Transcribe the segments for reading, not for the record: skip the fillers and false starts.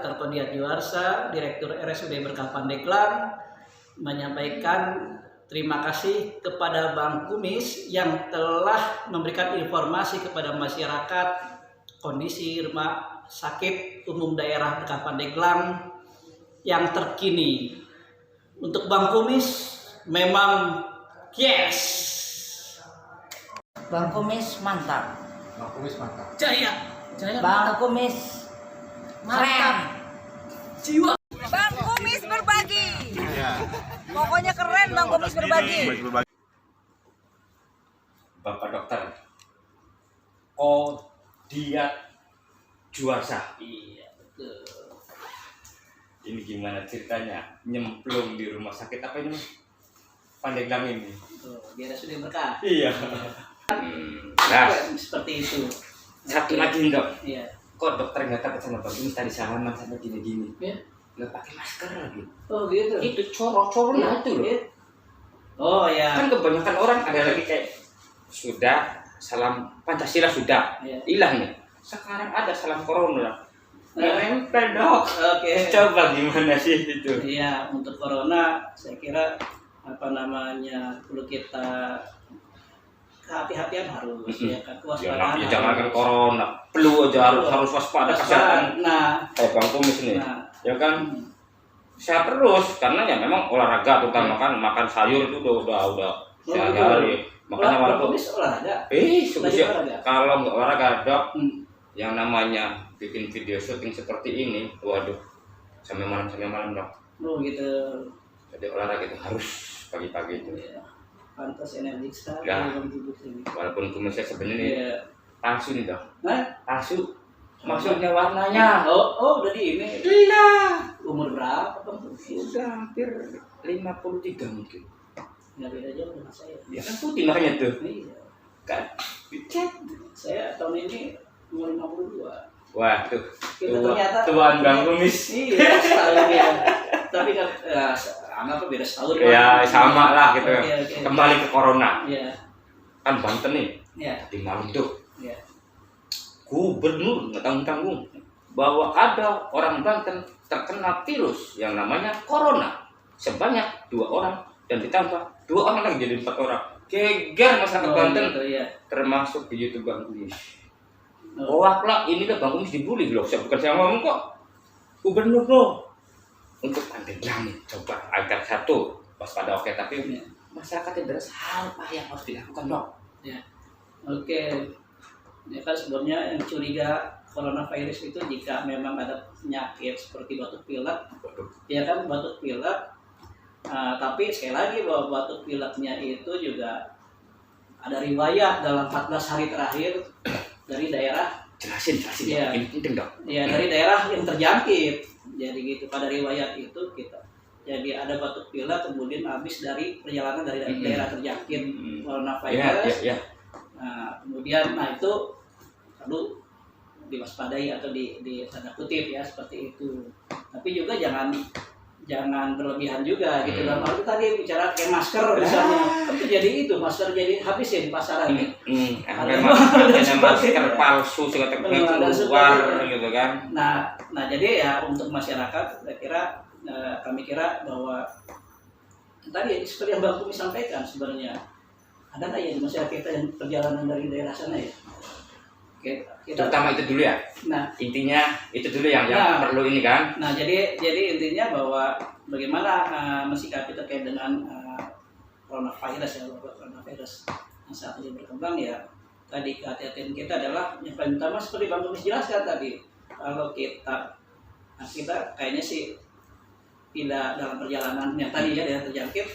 Dr. Kodiatjuarsa, Direktur RSUD Berkah Pandeglang, menyampaikan terima kasih kepada Bang Kumis yang telah memberikan informasi kepada masyarakat kondisi rumah sakit umum daerah Berkah Pandeglang yang terkini. Untuk Bang Kumis memang yes. Bang Kumis mantap. Bang Kumis mantap. Jaya. Bang Kumis keren. Jiwa. Bang Kumis berbagi. Ya. Pokoknya keren Bang Kumis berbagi. Bapak Dokter Kodiatjuarsa. Iya, betul. Ini gimana ceritanya? Nyemplung di rumah sakit apa ini? Pandeglang ini. Tuh, dia sudah berkah. Iya. Nah, Seperti itu. satu lagi dok. Iya. Kok dokter nggak takut sama Bang Kumis tadi salaman sama gini-gini? Ya. Nggak pakai masker lagi. Oh gitu. Itu corok-coroknya itu loh. Oh ya. Kan kebanyakan orang ada lagi kayak sudah salam Pancasila sudah Iya. hilang nih. Sekarang ada salam corona. Nempel dok. Oke. Coba gimana sih itu? Iya, untuk corona saya kira perlu kita kehati-hatian harus ya kan kewaspadaan. Ya jangan kan corona, flu aja harus waspada kesehatan. Nah, Kayak Bang Kumis nih, ya kan sehat terus karena ya memang olahraga terutama kan makan sayur itu udah sehari-hari. Makanya walaupun olahraga. Kalau nggak olahraga dok, yang namanya bikin video syuting seperti ini, waduh, sampai malam dok. Oh gitu. Jadi olahraga itu harus pagi-pagi itu. Ya. Pantas energik sekali Ya. dalam tubuh ini. Walaupun kumisnya sebenarnya Iya. palsu nih dok. Nah, Palsu. Maksudnya warnanya. oh udah di ini. Iya. Umur berapa Bang? Sudah hampir 53 mungkin. Nggak beda jauh dengan saya. Ya kan putih makanya tuh. Iya. Kan dicet. Saya tahun ini umur 52. Wah tuh. Kita ternyata Tuan Bang Kumis. Iya, setahun ya. Tapi kan anggap beda setahun. Ya sama lah gitu. Oke. Kembali ke corona. Iya. Kan Banten nih. Iya. Di malam tuh. Iya. Gubernur nggak tanggung-tanggung bahwa ada orang Banten terkena virus yang namanya corona sebanyak 2 orang dan ditambah 2 orang lagi jadi 4 orang. Geger masyarakat Banten, gitu, iya. termasuk di YouTube Bang Kumis. Oh. Lah ini kan Bang Kumis dibully loh, saya bukan saya ngomong kok. Gubernur loh. Untuk Pandeglang nih, coba agar satu waspada oke, tapi masyarakat yang beres apa yang harus dilakukan dok? Ya. Oke. Ya kan sebenarnya yang curiga coronavirus itu jika memang ada penyakit seperti batuk pilek, ya kan batuk pilek. Tapi sekali lagi bahwa batuk pileknya itu juga ada riwayat dalam 14 hari terakhir dari daerah. Jelasin Ya. ini penting dok. Ya dari daerah yang terjangkit. Jadi gitu pada riwayat itu kita. Jadi ada batuk pilek kemudian habis dari perjalanan dari daerah terjangkit coronavirus. Ya. Nah, kemudian itu perlu diwaspadai atau di tanda kutip ya seperti itu. Tapi juga jangan berlebihan juga gitu. Dalam hal itu tadi bicara kayak masker misalnya. Kan jadi itu masker jadi habis ya di pasaran. Ada masker palsu segala keluar gitu kan. Nah jadi ya untuk masyarakat saya kira kami kira bahwa tadi seperti yang Bang Kumis sampaikan sebenarnya ada nggak ya di masyarakat kita yang perjalanan dari daerah sana ya? Kita, Terutama itu dulu ya. Nah intinya itu dulu yang perlu ini kan. Nah jadi intinya bahwa bagaimana mensikapi terkait dengan coronavirus yang saat ini berkembang ya. Tadi kehati-hatian kita adalah yang paling utama seperti Bang Kumis jelaskan tadi. Kalau kita kayaknya sih tidak dalam perjalanan yang tadi ya terjangkit,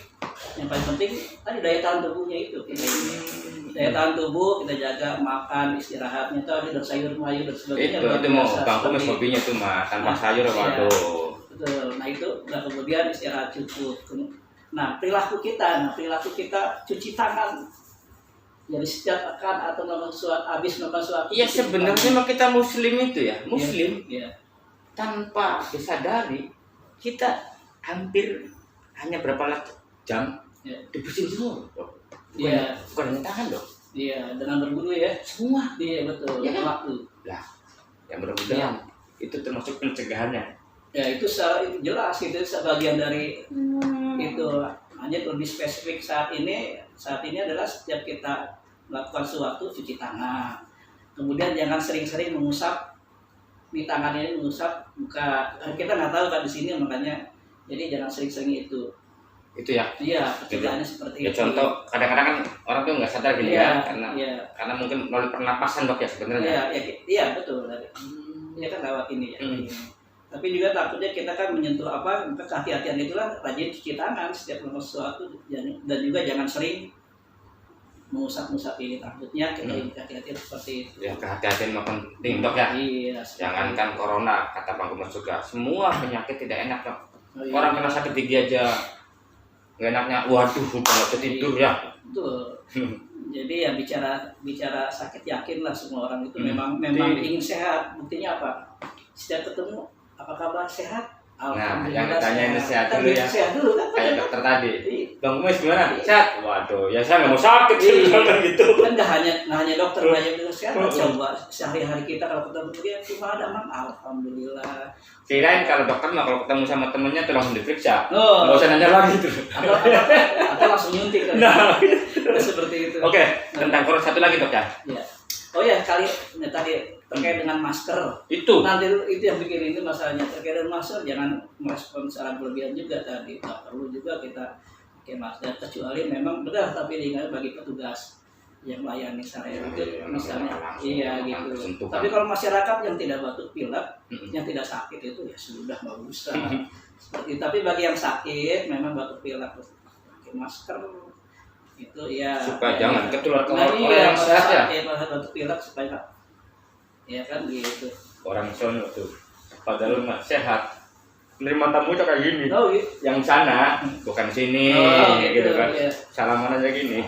yang paling penting tadi daya tahan tubuhnya itu daya tahan tubuh kita jaga, makan istirahatnya tadi dan sayur mayur dan sebagainya itu mau Bang Kumis hobinya tuh mah tanpa sayur waduh. Betul. Nah itu dan kemudian istirahat cukup. Nah perilaku kita cuci tangan jadi setiap akan atau habis makan suatu. Iya sebenarnya mah kita muslim itu ya muslim ya. Tanpa disadari kita hampir hanya berapa jam dibersihin semua dok. Bukan hanya tangan dok. Iya dengan berwudu ya semua. Iya betul. Ya kan? Waktu. Lah yang mudah-mudahan itu termasuk pencegahannya. Ya itu jelas itu sebagian dari itu. Hanya lebih spesifik saat ini adalah setiap kita melakukan sesuatu cuci tangan. Kemudian jangan sering-sering mengusap di tangan ini, mengusap muka. Kita nggak tahu kan di sini, makanya jadi jangan sering-sering itu. Itu ya. Iya, pertigaannya seperti Ya itu. contoh kadang-kadang kan orang tuh nggak sadar gini Iya, ya, karena iya. karena mungkin melalui pernapasan dok ya sebenarnya. Iya betul. Ini kan lewat ini ya. Tapi juga takutnya kita kan menyentuh kehati-hatian itulah rajin cuci tangan setiap melakukan sesuatu, dan juga jangan sering mengusap-ngusap ini, takutnya kita ini hati-hati seperti itu. Ya kehati-hatian mah penting dok ya. Iya. Jangankan corona, kata Bang Kumas juga, semua penyakit tidak enak dok. Oh, iya. Orang kena sakit gigi aja nggak enaknya, waduh kalau tidur ya. Betul. Jadi ya bicara sakit, yakinlah semua orang itu memang Jadi- ingin sehat. Buktinya apa? Setiap ketemu, apa kabar, sehat? Nah, yang ditanya ini sehat dulu ya. Sehat dulu kan? Kayak dokter tadi, Iya. Bang Kumas gimana? Sehat? Waduh, ya saya nggak mau sakit gitu. Kan nggak hanya dokter banyak juga sehat. Coba sehari-hari kita kalau ketemu dia cuma ada alhamdulillah. Kirain kalau dokter mah kalau ketemu sama temennya tuh langsung diperiksa. Oh. Nggak usah nanya lagi tuh. Atau langsung nyuntik kan? Nah. Seperti itu. Oke, tentang corona satu lagi dok ya. Ya. Oh ya, tadi terkait dengan masker. Itu. Nanti itu yang bikin ini masalahnya, terkait dengan masker jangan merespon secara berlebihan juga tadi. Tak perlu juga kita pakai masker, kecuali memang benar, tapi diingat bagi petugas yang melayani saya itu misalnya, iya gitu. Tapi kalau masyarakat yang tidak batuk pilek, yang tidak sakit itu ya sudah bagus. Seperti, tapi bagi yang sakit memang batuk pilek pakai masker itu ya. Supaya ya, jangan ketular ke nah, orang iya, yang sehat ya. Pada batuk pilek supaya ya kan gitu. Orang sono tuh, padahal nggak sehat. Menerima tamu tuh kayak gini. Oh iya. Yang sana, bukan sini, Oh, gitu kan. iya. Salaman aja gini.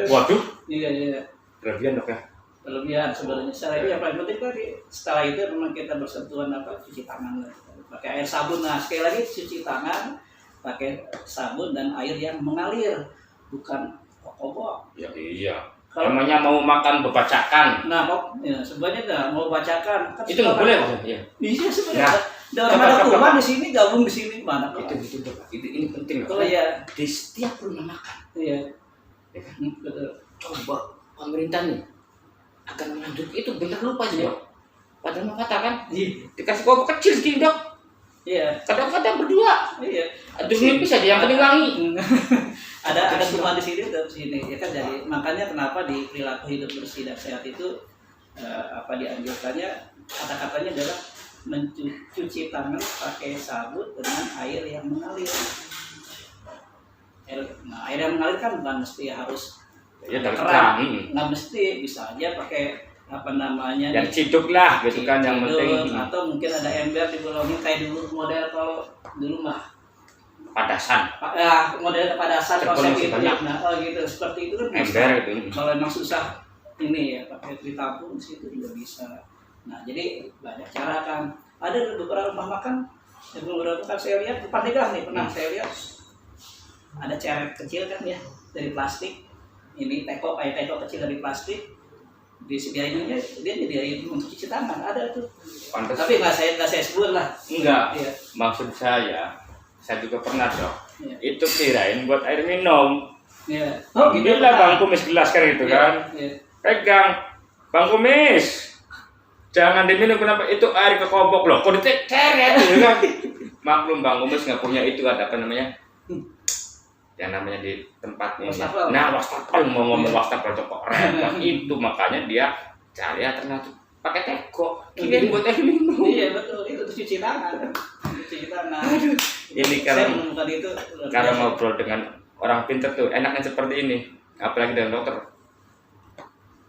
Waduh, Iya. kelebihan dok ya. Kelebihan sebenarnya. Setelah itu yang paling penting tadi, setelah itu memang kita bersentuhan cuci tangan, pakai air sabun. Nah sekali lagi cuci tangan pakai sabun dan air yang mengalir, bukan kok. Ya iya. Kalau- Namanya mau makan bebacakan. Nah kok ya, sebenarnya nggak mau bacakan kan Itu nggak boleh Mas. Iya. Iya sebenarnya. Nah, Ada orang ada kuman di sini, gabung di sini mana? Itu dok. Ini penting Oh dok. iya. Di setiap rumah makan. Iya. Ya kan? Betul. Coba pemerintah nih akan menganjurkan itu, bener lupa sih dok. Padahal mau katakan dikasih kopi kecil segini dok. Iya. Kadang-kadang berdua. Iya. Aduh ini bisa dia yang paling wangi. ada kuman di sini dan sini ya kan, jadi makanya kenapa di perilaku hidup bersih dan sehat itu dianjurkannya kata-katanya adalah mencuci tangan pakai sabun dengan air yang mengalir. Air yang mengalir kan bukan mesti harus Ya dari keran, keran. nggak mesti, bisa aja pakai Yang ciduk lah gitu kan yang penting. atau mungkin ada ember dibolongin kayak dulu model, kalau dulu mah Padasan. model kepadasan Cebol konsep masih itu. banyak. Nah, gitu seperti itu kan bisa. Ember itu. Kalau emang susah ini ya pakai ditampung di situ juga bisa. Nah jadi banyak cara kan. Ada beberapa rumah makan yang beberapa kan saya lihat di Pandeglang nih, pernah saya lihat ada ceret kecil kan ya dari plastik. Ini teko kecil dari plastik, disediain aja, dia nyediain untuk cuci tangan, ada tuh. Pantes. Tapi nggak saya sebut lah. Enggak. Iya. Maksud saya juga pernah dok. Iya. Itu kirain buat air minum. Iya. Bila Bang Kumis gelas kan itu kan. Iya. Pegang. Bang Kumis. Jangan diminum, kenapa? Itu air kekobok loh. Kok diceret gitu kan. Maklum Bang Kumis nggak punya itu, ada apa namanya? Yang namanya di tempat ini. Wastafel. Nah, wastafel, mau ngomong wastafel kok repot. Itu makanya dia cari alternatif pakai teko. Kirain buat air minum. Iya betul, itu cuci tangan. Cuci tangan. Ini Saya kalau menemukan itu. kalau ngobrol dengan orang pintar tuh enaknya seperti ini, apalagi dengan dokter.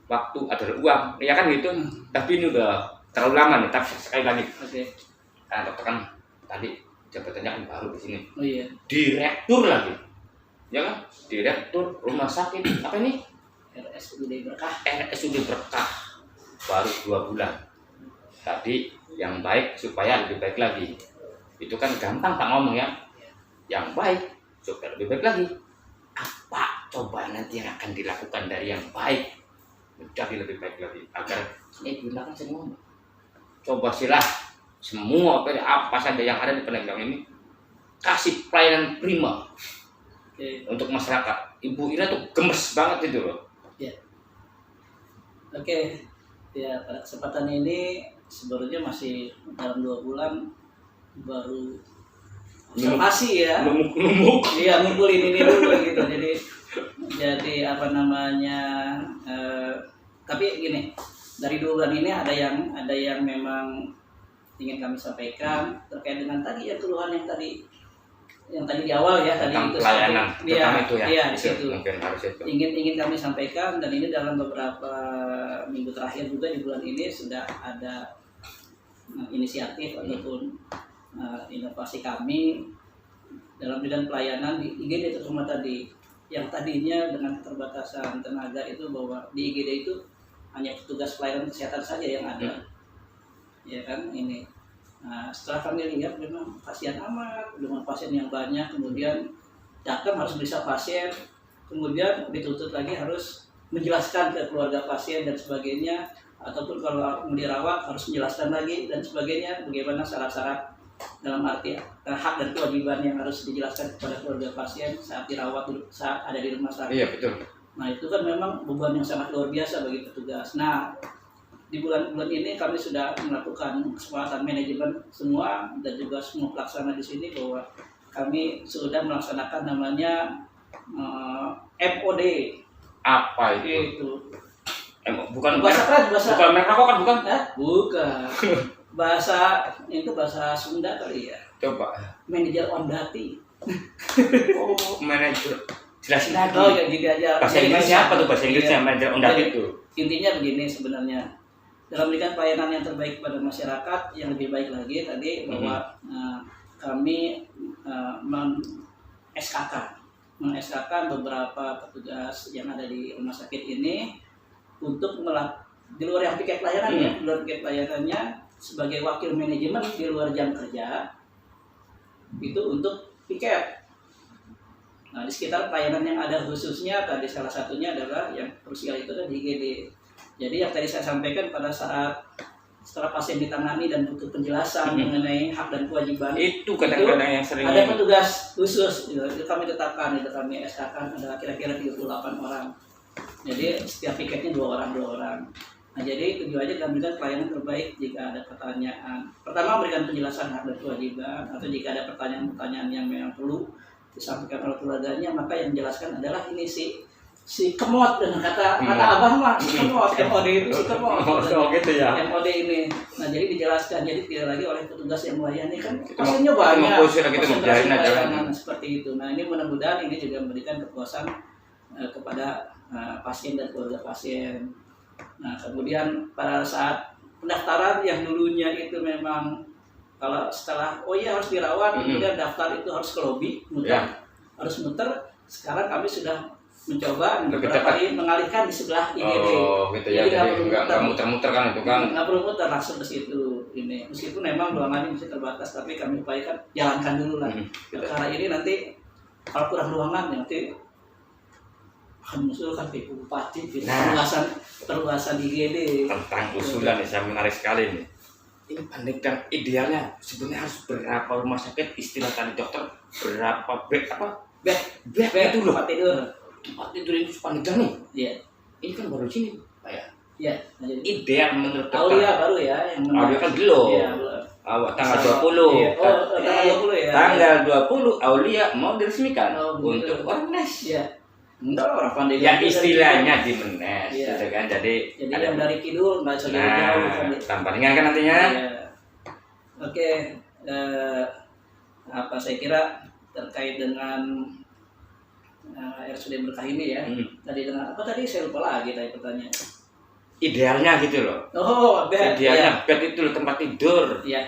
Waktu adalah uang, ya kan gitu. Tapi ini udah terlalu lama nih. Tapi sekali lagi, Oke. kan dokter kan tadi jabatannya kan baru di sini. Oh iya. Direktur lagi, ya kan? Direktur rumah sakit apa ini? RSUD Berkah. RSUD Berkah, baru 2 bulan. Tadi yang baik supaya lebih baik lagi. Itu kan gampang Pak ngomong ya. Yang baik supaya lebih baik lagi. Apa coba nanti yang akan dilakukan dari yang baik menjadi lebih baik lagi agar ini gunakan semua. Coba silah semua apa saja yang ada di Pandeglang ini kasih pelayanan prima Oke. untuk masyarakat. Ibu Ira tuh gemes banget itu loh. Oke, ya pada kesempatan ini sebenarnya masih dalam 2 bulan baru observasi ya. Lumuk. Iya, ngumpulin ini dulu gitu. Jadi apa namanya? Tapi gini, dari 2 bulan ini ada yang memang ingin kami sampaikan terkait dengan tadi ya keluhan yang tadi di awal ya Tentang tadi itu pelayanan terutama itu ya. Iya, di Itu situ. mungkin harus itu. Ingin kami sampaikan, dan ini dalam beberapa minggu terakhir juga di bulan ini sudah ada inisiatif ataupun inovasi kami dalam bidang pelayanan di IGD terutama tadi, yang tadinya dengan keterbatasan tenaga itu bahwa di IGD itu hanya petugas pelayanan kesehatan saja yang ada, ya kan ini. Nah, setelah kami lihat memang pasien amat dengan pasien yang banyak, kemudian datang harus periksa pasien, kemudian dituntut lagi harus menjelaskan ke keluarga pasien dan sebagainya, ataupun kalau mau dirawat harus menjelaskan lagi dan sebagainya, bagaimana syarat-syarat dalam arti hak dan kewajiban yang harus dijelaskan kepada keluarga pasien saat dirawat, saat ada di rumah sakit. Iya betul. Nah itu kan memang beban yang sangat luar biasa bagi petugas. Nah di bulan-bulan ini kami sudah melakukan kesepakatan manajemen semua dan juga semua pelaksana di sini bahwa kami sudah melaksanakan namanya MOD. Apa itu? Itu Bukan bahasa bukan merek rokok kan bukan? bukan bahasa itu bahasa Sunda kali ya. Coba. Manajer on dati. Oh, manajer. Jelasin lagi. Oh ya gini aja. Bahasa Inggrisnya apa tuh bahasa Inggrisnya Iya. manajer undat Jadi, itu? Intinya begini sebenarnya, dalam memberikan pelayanan yang terbaik kepada masyarakat, yang lebih baik lagi tadi bahwa kami men-SK-kan beberapa petugas yang ada di rumah sakit ini untuk di luar yang piket pelayanannya, di luar piket pelayanannya sebagai wakil manajemen di luar jam kerja itu untuk piket. Nah, di sekitar pelayanan yang ada khususnya tadi salah satunya adalah yang krusial itu adalah di IGD. Jadi yang tadi saya sampaikan pada saat setelah pasien ditangani dan butuh penjelasan mengenai hak dan kewajiban, Itu kadang-kadang yang sering ada petugas khusus itu kami tetapkan, itu kami SK-kan ada kira-kira 38 orang. Jadi setiap piketnya 2 orang. Nah, jadi tujuannya adalah memberikan pelayanan terbaik jika ada pertanyaan. Pertama, memberikan penjelasan hak dan kewajiban, atau jika ada pertanyaan-pertanyaan yang memang perlu disampaikan oleh keluarganya, maka yang menjelaskan adalah ini si kemot, dengan kata abang mah si kemot, MOD itu si kemot. Oh gitu ya. MOD ini. Nah, jadi dijelaskan, jadi tidak lagi oleh petugas yang melayani, kan pasiennya banyak. Konsentrasi Pelayanan seperti itu. Nah, ini mudah-mudahan ini juga memberikan kepuasan kepada pasien dan keluarga pasien. Nah, kemudian pada saat pendaftaran yang dulunya itu memang kalau setelah harus dirawat, kemudian daftar itu harus ke lobi, harus muter. Sekarang kami sudah mencoba beberapa kali mengalihkan di sebelah IGD. Oh gitu ya, jadi nggak muter-muter kan itu kan? Nggak perlu muter, langsung ke situ. Ini meskipun memang ruangannya masih terbatas, tapi kami upayakan jalankan dulu lah. Karena ini nanti kalau kurang ruangan nanti akan mengusulkan ke Bupati perluasan IGD. Tentang usulan yang saya menarik sekali ini. Ini Pandeglang idealnya sebenarnya harus berapa rumah sakit, istilah tadi dokter berapa bed itu loh. Tempat tidur itu Pandeglang nih. Iya. Ini kan baru sini Pak ya. Iya. Ideal menurut dokter. Aulia baru ya yang Aulia kan belum. Iya, tanggal 20. Iya. Tanggal 20 ya. Tanggal 20 Aulia mau diresmikan untuk Ornes. Iya. Enggak orang Pandeglang. Yang istilahnya di Menes, Iya. gitu kan. Jadi ada yang dari kidul nggak usah jauh-jauh kan. Tambahnya kan nantinya. Iya. Oke, saya kira terkait dengan RSUD Berkah ini ya. Tadi dengan apa tadi saya lupa lagi tadi pertanyaan. Idealnya gitu loh. Oh, bed. Idealnya bed itu loh, tempat tidur. Iya.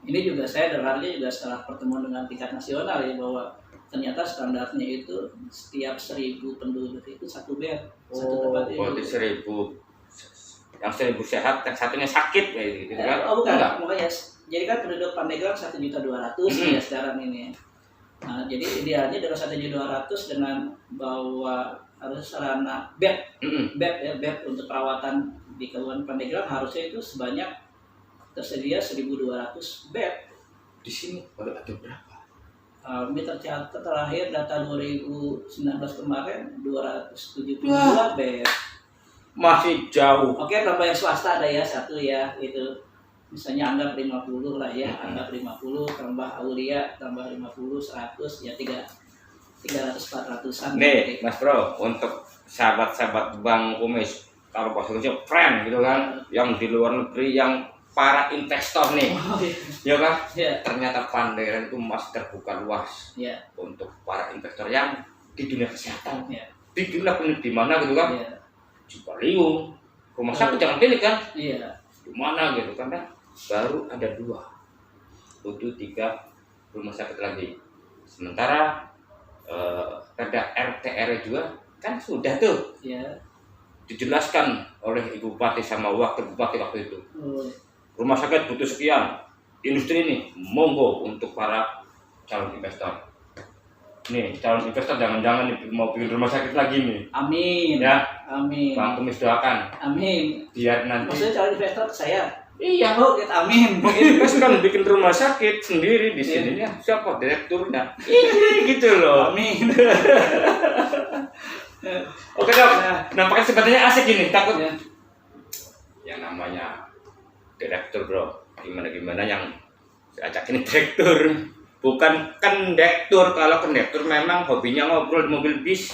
Ini juga saya dengarnya juga setelah pertemuan dengan tingkat nasional ya, bahwa ternyata standarnya itu setiap 1.000 penduduk itu 1 bed, 1 tempat tidur. Berarti 1.000. Yang 1.000 sehat, yang satunya sakit kayak gitu kan? Bukan. Makanya jadi kan penduduk Pandeglang 1.200.000 ya sekarang ini. Nah, jadi idealnya dengan 1.200.000 dengan bawa harus sarana bed untuk perawatan di Kabupaten Pandeglang harusnya itu sebanyak tersedia 1.200 bed. Di sini baru ada berapa? Ini tercatat terakhir data 2019 kemarin 272 Wah. bed. Masih jauh. Oke, tambah yang swasta ada ya satu ya itu. Misalnya anggap 50 lah ya, anggap 50 tambah Aulia tambah 50 100 ya 300-400an. Nih, Mas Bro, untuk sahabat-sahabat Bang Kumis, kalau bahasa friend gitu kan, yang di luar negeri, yang para investor nih, Oh, iya. ya kan? Ya, Ternyata Pandairan itu masih terbuka luas ya, untuk para investor yang di dunia kesehatan, ya, di dunia klinik di mana gitu kan? ya, Cipaliung, rumah sakit jangan pilih kan? iya, Di mana gitu kan? Baru ada 2, butuh 3 rumah sakit lagi. Sementara perda RTR juga kan sudah tuh ya. dijelaskan oleh Ibu Bupati sama Wakil Bupati waktu itu. Oh, Rumah sakit butuh sekian, industri ini monggo untuk para calon investor. Nih calon investor jangan-jangan nih mau bikin rumah sakit lagi nih. amin, Ya, amin, Bang Kumis doakan amin. biar nanti. Maksudnya calon investor ke saya. Iya, Oh, kita amin. Mas kan bikin rumah sakit sendiri di sininya. Siapa direkturnya? Ih, gitu loh. Amin. Oke dok, nampaknya sebenarnya asik ini, takut Ya. yang namanya direktur bro, gimana yang saya ajak ini direktur, bukan kondektur. Kalau kondektur memang hobinya ngobrol di mobil bis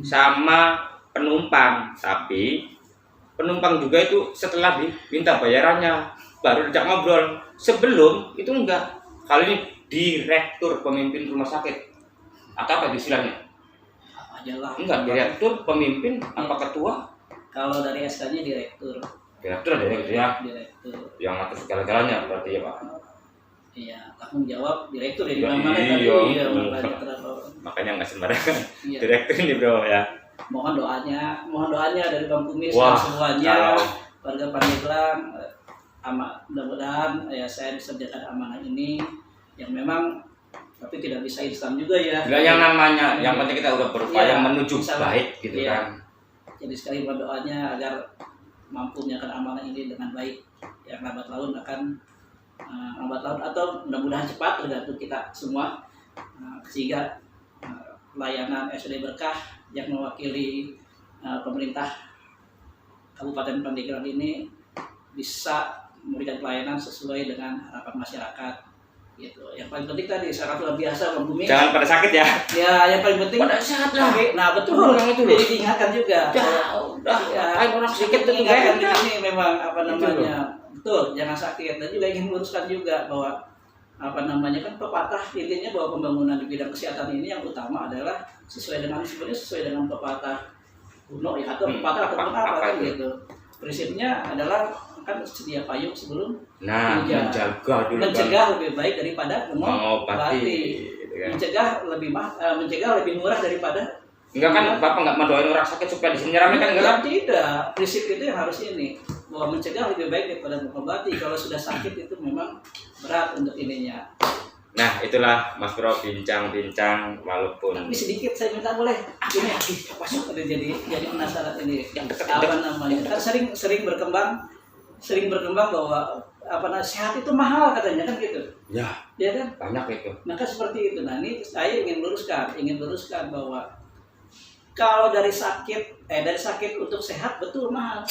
sama penumpang, tapi penumpang juga itu setelah diminta bayarannya baru diajak ngobrol. Sebelum itu enggak. Kali ini direktur pemimpin rumah sakit atau apa istilahnya? Apa aja lah. Enggak, direktur pemimpin apa ketua? Kalau dari SK-nya direktur. Direktur ada gitu ya, Direktur. yang ngatur segala-galanya berarti ya Pak. Iya, tanggung jawab direktur ya di Iya, mana-mana kan. iya. Iya, makanya terlalu. Makanya nggak sembarangan Iya. direktur ini bro ya. Mohon doanya dari Bang Kumis Wah, dan semuanya, kalau- warga Pandeglang, mudah-mudahan ya saya bisa menjalankan amanah ini yang memang tapi tidak bisa instan juga ya. Enggak yang namanya, yang penting kita udah berupaya Iya, menuju bisa. baik gitu Iya. kan. Jadi sekali mohon doanya agar mampu menjalankan amanah ini dengan baik. Yang lambat laun akan lambat laun atau mudah-mudahan cepat tergantung kita semua. Sehingga layanan SUD Berkah yang mewakili pemerintah Kabupaten Pandeglang ini bisa memberikan pelayanan sesuai dengan harapan masyarakat. Gitu. Yang paling penting tadi sangat luar biasa Bang Bumi. Jangan pada sakit ya. Ya, yang paling penting Pada sehat lah. Nah, betul. Orang itu loh. Jadi diingatkan juga. Udah, Ya, ngapain orang sakit itu diingatkan enggak ini memang apa Itu namanya? Betul, jangan sakit. Dan juga ingin meluruskan juga bahwa apa namanya kan pepatah intinya bahwa pembangunan di bidang kesehatan ini yang utama adalah sesuai dengan sebenarnya sesuai dengan pepatah kuno ya atau pepatah atau apa apa kan itu? gitu. Prinsipnya adalah kan sedia payung sebelum Nah, Iya. menjaga dulu kan. mencegah lebih baik daripada Mengobati gitu kan. mencegah lebih murah daripada Enggak kan Bapak enggak mendoain orang sakit supaya di sini rame kan enggak kan? Tidak, prinsip itu yang harus ini bahwa mencegah lebih baik daripada mengobati. Kalau sudah sakit itu memang berat untuk ininya. Nah, itulah Mas Bro bincang-bincang walaupun Tapi sedikit saya minta boleh. Ini masuk ada jadi penasaran ini. Apa namanya? Kan sering berkembang bahwa apa namanya sehat itu mahal katanya kan gitu. ya Ya kan? banyak itu. Maka seperti itu. Nah, ini saya ingin luruskan bahwa kalau dari sakit untuk sehat betul mahal.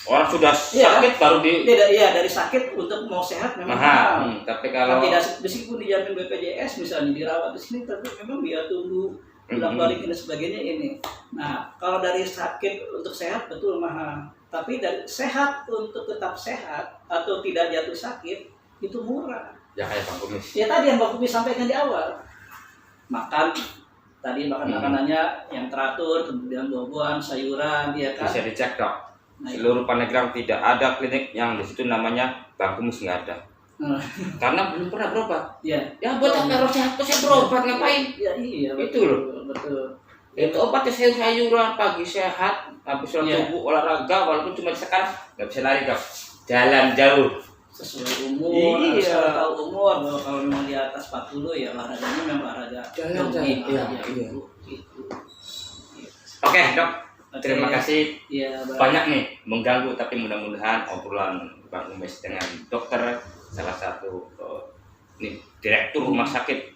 Orang sudah Iya. sakit baru di Dari sakit untuk mau sehat memang mahal. mahal. Tapi kalau Tidak meskipun dijamin BPJS misalnya dirawat di sini, tapi memang dia tunggu pulang balik dan sebagainya ini. Nah, kalau dari sakit untuk sehat betul mahal. Tapi dari sehat untuk tetap sehat atau tidak jatuh sakit itu murah. ya kayak Bang Kumis. Ya tadi yang Bang Kumis sampaikan di awal. Makan makanannya yang teratur, kemudian buah-buahan, sayuran, ya kan. Bisa dicek dok. Nah, Seluruh Pandeglang tidak ada klinik yang di situ namanya Bang Kumis nggak ada. Karena belum pernah berobat. Ya. Ya buat apa harus sehat terus saya berobat ngapain? Ya iya Itu loh. betul. Itu obatnya sayur-sayuran pagi sehat, habis sholat Iya. subuh olahraga walaupun cuma sekarang nggak bisa lari dok. Jalan jauh. Sesuai umur, Iya. asal tahu umur bahwa kalau memang di atas 40 ya olahraganya memang olahraga Jalan, jogging, iya, olahraga iya. gitu. Oke dok, Oke. Terima kasih. Iya, baik. Banyak nih mengganggu, tapi mudah-mudahan obrolan Bang Umes dengan dokter salah satu direktur rumah sakit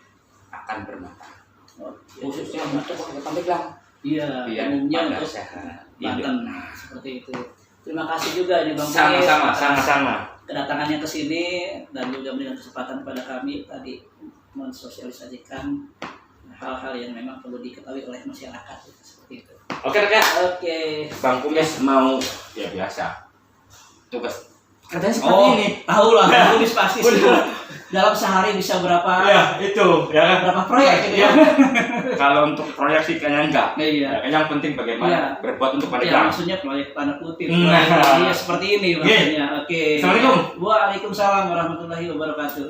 akan bermanfaat. Oke. Khususnya untuk Pandeglang. Iya, Biar umumnya pada untuk sehat. Banten. Hidup. Seperti itu. Terima kasih juga nih Bang Sama-sama, Kumis, sama-sama. kedatangannya ke sini dan juga memberikan kesempatan pada kami tadi mensosialisasikan hal-hal yang memang perlu diketahui oleh masyarakat seperti itu. Oke, rekan. Oke. Bang Kumis mau ya biasa tugas kerjanya seperti ini. Tahu lah, Bang Kumis pasti sih. Dalam sehari bisa berapa itu ya. berapa proyek gitu ya. Kalau untuk proyek sih kayaknya enggak. Iya. Ya, yang penting bagaimana Iya. berbuat untuk Ya, Pandeglang. maksudnya proyek tanda kutip. Nah. Iya, seperti ini maksudnya. Oke. Assalamualaikum. Waalaikumsalam warahmatullahi wabarakatuh.